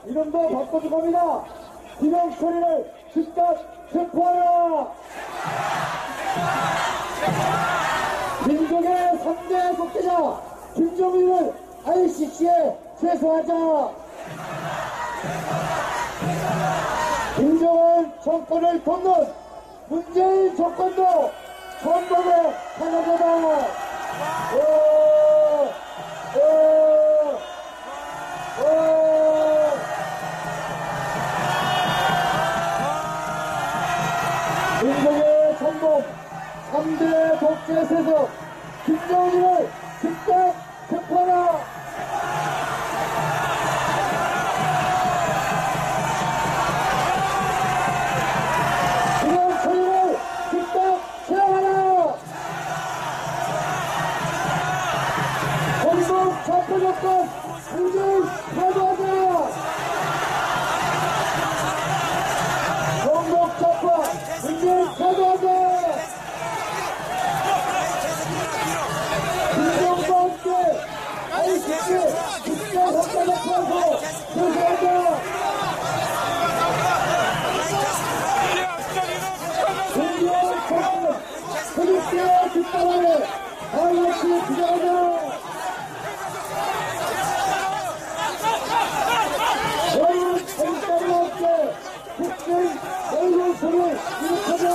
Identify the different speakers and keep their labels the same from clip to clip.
Speaker 1: 이름도 바꿔줄 겁니다. 김영 처리를 즉각 체포하라. 민족의 3대 독재자 김정일을 ICC에 제소하자. 김정은 정권을 돕는 문재인 정권도 전범에 하나되다. 민족의 전범 3대 독재 세력 김정일을 즉각 체포하라. 김영 처리를 즉각 체포하라. 공동 체포 조건 무죄 가져가자. 공동 체포 무죄 가져가자. 김정과 함께 ICC 국제법정에 포함해서 제소하자. 공개한 정권 그리스의 뒷바람에 ICC 규정하자. 너희는 정권과 함께 국제인 내일소를 일으켜자.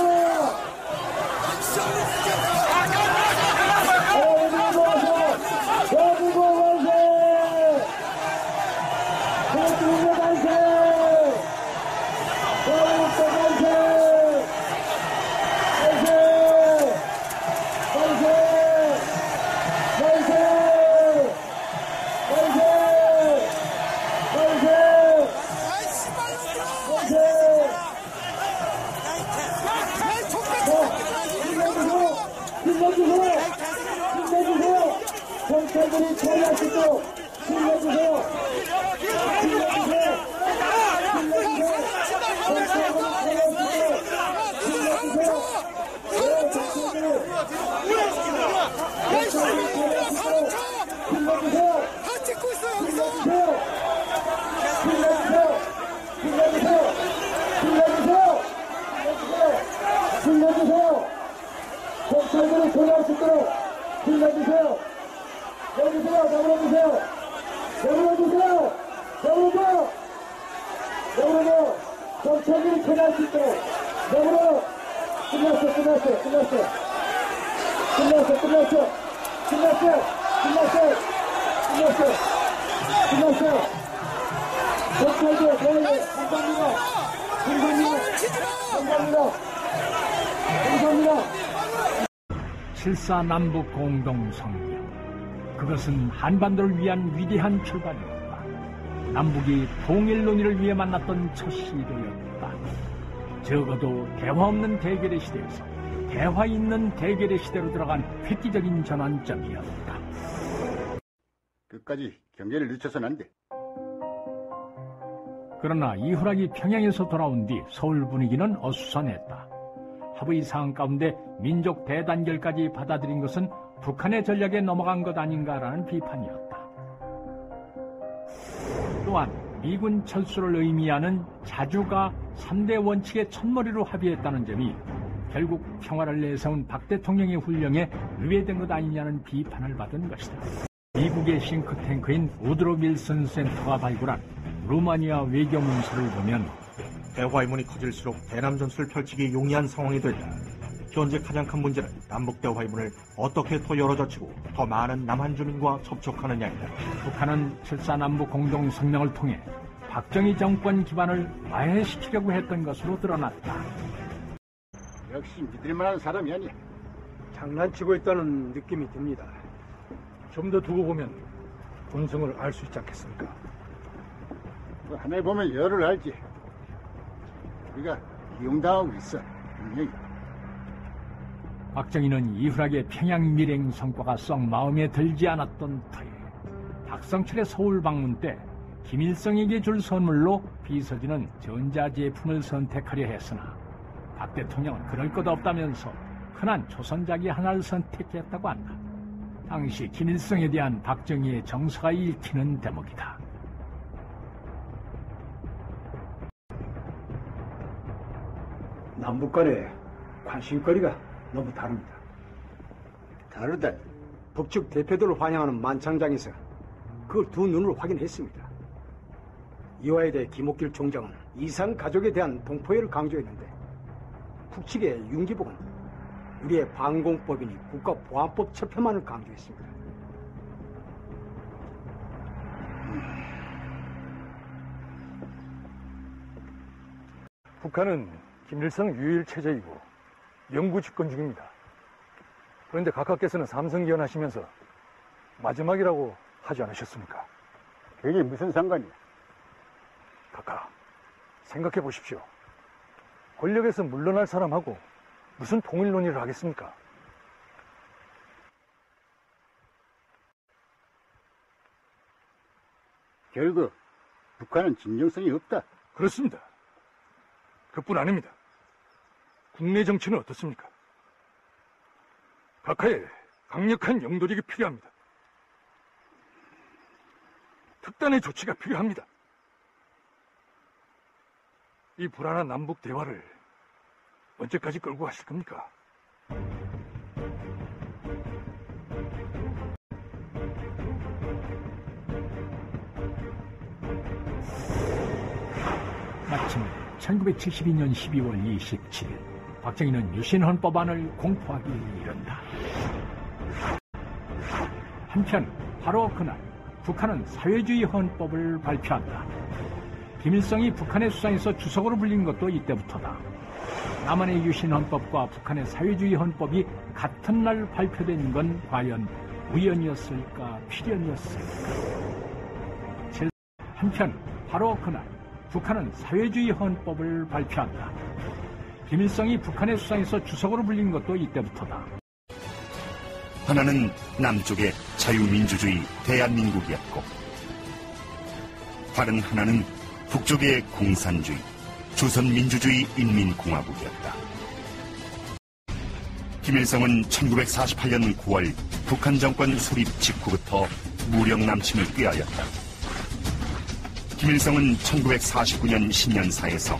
Speaker 1: 대한민국 만세! 대한민국 만세! 대한민국 만세! 만세! 만세! 만세! 만세! 만세! 힘내주세요! 힘내주세요! 경찰들이 처리할 수 있도록 힘내주세요! 힘내주세요! 힘내주세요! 경찰들이 처리할 수 있도록 힘내주세요! 경찰들이 처리할 수 있도록 힘내주세요! 힘내주세요! 힘내주세요! 힘내주세요! 힘내주세요! 힘내주세요! 경찰들이 처리할 수 있도록 힘내주세요! 내려주세요! 내려주세요! 내려주세요! 내려주세요! 내려주세요! 경찰들이 처리할 수 있도록 내려! 끝났어! 끝났어! 끝났어! 끝났어! 끝났어! 끝났어! 끝났어! 끝났어! 끝났어! 경찰들 대회 감사합니다! 감사합니다! 감사합니다! 감사합니다!
Speaker 2: 7.4 남북 공동성명. 그것은 한반도를 위한 위대한 출발이었다. 남북이 통일 논의를 위해 만났던 첫 시도였다. 적어도 대화 없는 대결의 시대에서 대화 있는 대결의 시대로 들어간 획기적인 전환점이었다.
Speaker 3: 끝까지 경계를 늦춰서는 안 돼.
Speaker 2: 그러나 이후락이 평양에서 돌아온 뒤 서울 분위기는 어수선했다. 합의 사항 가운데 민족 대단결까지 받아들인 것은 북한의 전략에 넘어간 것 아닌가라는 비판이었다. 또한 미군 철수를 의미하는 자주가 3대 원칙의 첫머리로 합의했다는 점이 결국 평화를 내세운 박 대통령의 훈령에 의외된 것 아니냐는 비판을 받은 것이다. 미국의 싱크탱크인 우드로 윌슨 센터가 발굴한 루마니아 외교문서를 보면
Speaker 4: 대화의 문이 커질수록 대남 전술을 펼치기 용이한 상황이 된다. 현재 가장 큰 문제는 남북 대화의 문을 어떻게 더 열어젖히고 더 많은 남한 주민과 접촉하느냐이다.
Speaker 2: 북한은 7.4 남북 공동성명을 통해 박정희 정권 기반을 와해시키려고 했던 것으로 드러났다.
Speaker 3: 역시 믿을만한 사람이 아니야.
Speaker 5: 장난치고 있다는 느낌이 듭니다. 좀 더 두고 보면 본성을 알 수 있지 않겠습니까?
Speaker 3: 뭐 하나에 보면 열을 알지. 우리가 이용당하고 있어. 분명히.
Speaker 2: 박정희는 이후락의 평양 밀행 성과가 썩 마음에 들지 않았던 터에 박성철의 서울 방문 때 김일성에게 줄 선물로 비서진은 전자제품을 선택하려 했으나 박 대통령은 그럴 것 없다면서 흔한 조선자기 하나를 선택했다고 한다. 당시 김일성에 대한 박정희의 정서가 읽히는 대목이다.
Speaker 5: 남북 간의 관심거리가 너무 다릅니다.
Speaker 3: 다르다.
Speaker 5: 북측 대표들을 환영하는 만찬장에서 그걸 두 눈으로 확인했습니다. 이와에 대해 김옥길 총장은 이산 가족에 대한 동포애를 강조했는데 북측의 윤기복은 우리의 반공법이니 국가보안법 철폐만을 강조했습니다. 북한은 김일성 유일 체제이고 영구 집권 중입니다. 그런데 각하께서는 삼성기원 하시면서 마지막이라고 하지 않으셨습니까?
Speaker 3: 그게 무슨 상관이야?
Speaker 5: 각하, 생각해 보십시오. 권력에서 물러날 사람하고 무슨 통일 논의를 하겠습니까?
Speaker 3: 결국 북한은 진정성이 없다.
Speaker 5: 그렇습니다. 그뿐 아닙니다. 국내 정치는 어떻습니까? 각하에 강력한 영도력이 필요합니다. 특단의 조치가 필요합니다. 이 불안한 남북 대화를 언제까지 끌고 가실 겁니까?
Speaker 2: 마침 1972년 12월 27일 박정희는 유신헌법안을 공포하기 이른다. 한편 바로 그날 북한은 사회주의 헌법을 발표한다. 김일성이 북한의 수장에서 주석으로 불린 것도 이때부터다. 남한의 유신헌법과 북한의 사회주의 헌법이 같은 날 발표된 건 과연 우연이었을까 필연이었을까. 한편 바로 그날 북한은 사회주의 헌법을 발표한다. 김일성이 북한의 수장에서 주석으로 불린 것도 이때부터다.
Speaker 6: 하나는 남쪽의 자유민주주의 대한민국이었고 다른 하나는 북쪽의 공산주의 조선민주주의 인민공화국이었다. 김일성은 1948년 9월 북한 정권 수립 직후부터 무력 남침을 꾀하였다. 김일성은 1949년 신년사에서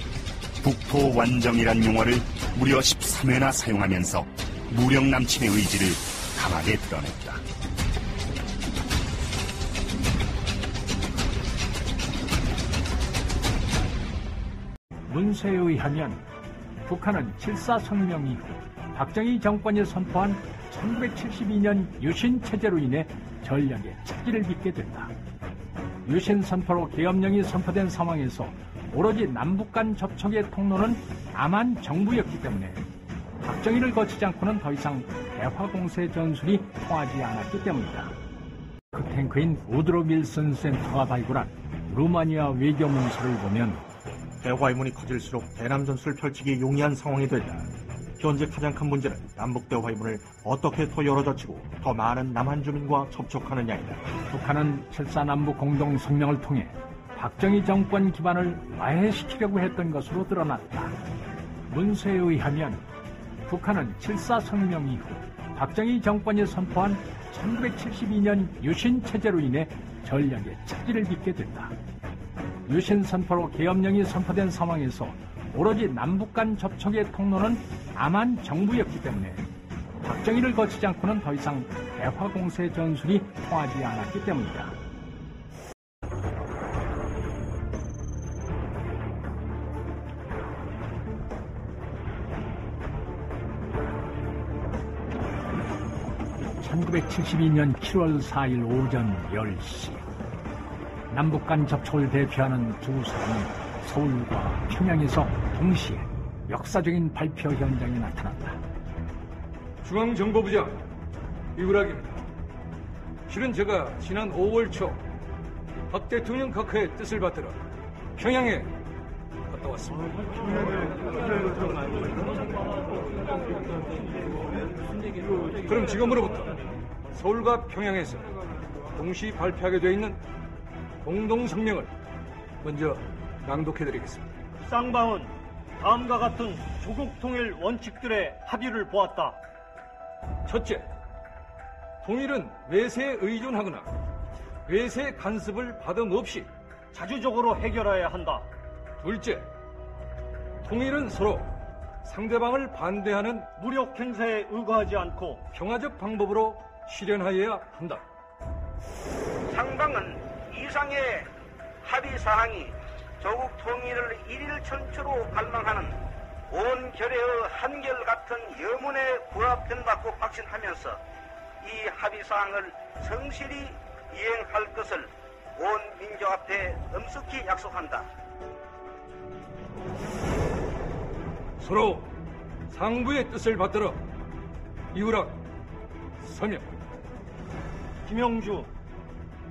Speaker 6: 북토 완정이란 용어를 무려 13회나 사용하면서 무력 남침의 의지를 강하게 드러냈다.
Speaker 2: 문서에 의하면 북한은 7.4 성명 이후 박정희 정권이 선포한 1972년 유신체제로 인해 전략의 차질을 빚게 된다. 유신 선포로 계엄령이 선포된 상황에서 오로지 남북 간 접촉의 통로는 남한 정부였기 때문에 박정희를 거치지 않고는 더 이상 대화 공세 전술이 통하지 않았기 때문이다. 그 탱크인 우드로 밀슨 센터가 발굴한 루마니아 외교 문서를 보면
Speaker 4: 대화의 문이 커질수록 대남 전술을 펼치기 용이한 상황이 된다. 현재 가장 큰 문제는 남북 대화의 문을 어떻게 더 열어젖히고 더 많은 남한 주민과 접촉하느냐이다.
Speaker 2: 북한은 7.4 남북 공동 성명을 통해 박정희 정권 기반을 와해시키려고 했던 것으로 드러났다. 문서에 의하면 북한은 7.4 성명 이후 박정희 정권이 선포한 1972년 유신체제로 인해 전략의 차질을 빚게 된다. 유신 선포로 계엄령이 선포된 상황에서 오로지 남북 간 접촉의 통로는 남한 정부였기 때문에 박정희를 거치지 않고는 더 이상 대화 공세 전술이 통하지 않았기 때문이다. (1972년 7월 4일) 오전 10시 남북 간 접촉을 대표하는 두 사람이 서울과 평양에서 동시에 역사적인 발표 현장에 나타났다.
Speaker 5: 중앙정보부장 이구락입니다. 실은 제가 지난 5월 초 박 대통령 각하의 뜻을 받들어 평양에 갔다 왔습니다. 그럼 지금으로부터 서울과 평양에서 동시 발표하게 되어 있는 공동성명을 먼저 낭독해드리겠습니다.
Speaker 7: 쌍방은 다음과 같은 조국 통일 원칙들의 합의를 보았다.
Speaker 5: 첫째, 통일은 외세에 의존하거나 외세 간섭을 받음없이
Speaker 7: 자주적으로 해결해야 한다.
Speaker 5: 둘째, 통일은 서로
Speaker 8: 상대방을 반대하는
Speaker 7: 무력 행사에 의거하지 않고
Speaker 8: 평화적 방법으로 실현하여야 한다.
Speaker 9: 상방은 이상의 합의 사항이 조국 통일을 일일천초로 갈망하는 온 결의의 한결같은 염원에 부합된다고 확신하면서 이 합의 사항을 성실히 이행할 것을 온 민족 앞에 엄숙히 약속한다.
Speaker 8: 서로 상부의 뜻을 받들어 이우락 서명.
Speaker 7: 김영주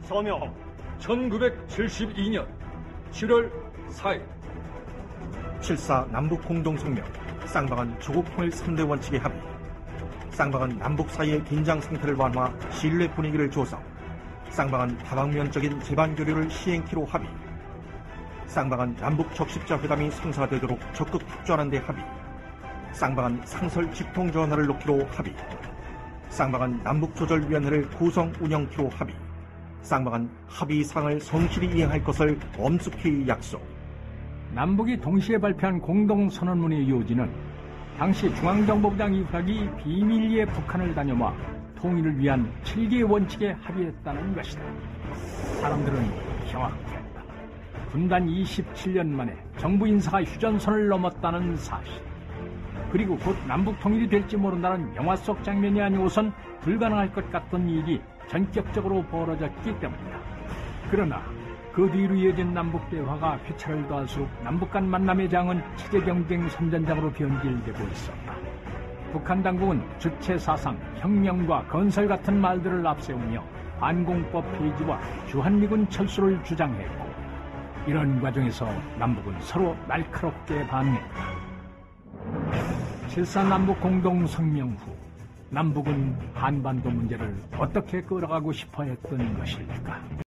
Speaker 7: 서명.
Speaker 8: 1972년 7월 4일
Speaker 4: 7.4 남북 공동성명, 쌍방한 조국통일 3대 원칙의 합의, 쌍방한 남북 사이의 긴장 상태를 완화, 신뢰 분위기를 조성, 쌍방한 다방면적인 재반교류를 시행키로 합의, 쌍방한 남북 적십자 회담이 성사되도록 적극 협조하는 데 합의, 쌍방한 상설 직통 전화를 놓기로 합의, 쌍방한 남북조절위원회를 구성 운영키로 합의, 쌍방한 합의사항을 성실히 이행할 것을 엄숙히 약속.
Speaker 2: 남북이 동시에 발표한 공동선언문의 요지는 당시 중앙정보부장 이후락이 비밀리에 북한을 다녀와 통일을 위한 7개 원칙에 합의했다는 것이다. 사람들은 경악했다. 분단 27년 만에 정부 인사가 휴전선을 넘었다는 사실, 그리고 곧 남북 통일이 될지 모른다는 영화 속 장면이 아니고선 불가능할 것 같던 일이 전격적으로 벌어졌기 때문이다. 그러나 그 뒤로 이어진 남북 대화가 회차를 더할수록 남북 간 만남의 장은 체제 경쟁 선전장으로 변질되고 있었다. 북한 당국은 주체 사상, 혁명과 건설 같은 말들을 앞세우며 반공법 폐지와 주한미군 철수를 주장했고, 이런 과정에서 남북은 서로 날카롭게 반응했다. 7.4 남북 공동성명 후 남북은 한반도 문제를 어떻게 끌어가고 싶어 했던 것일까?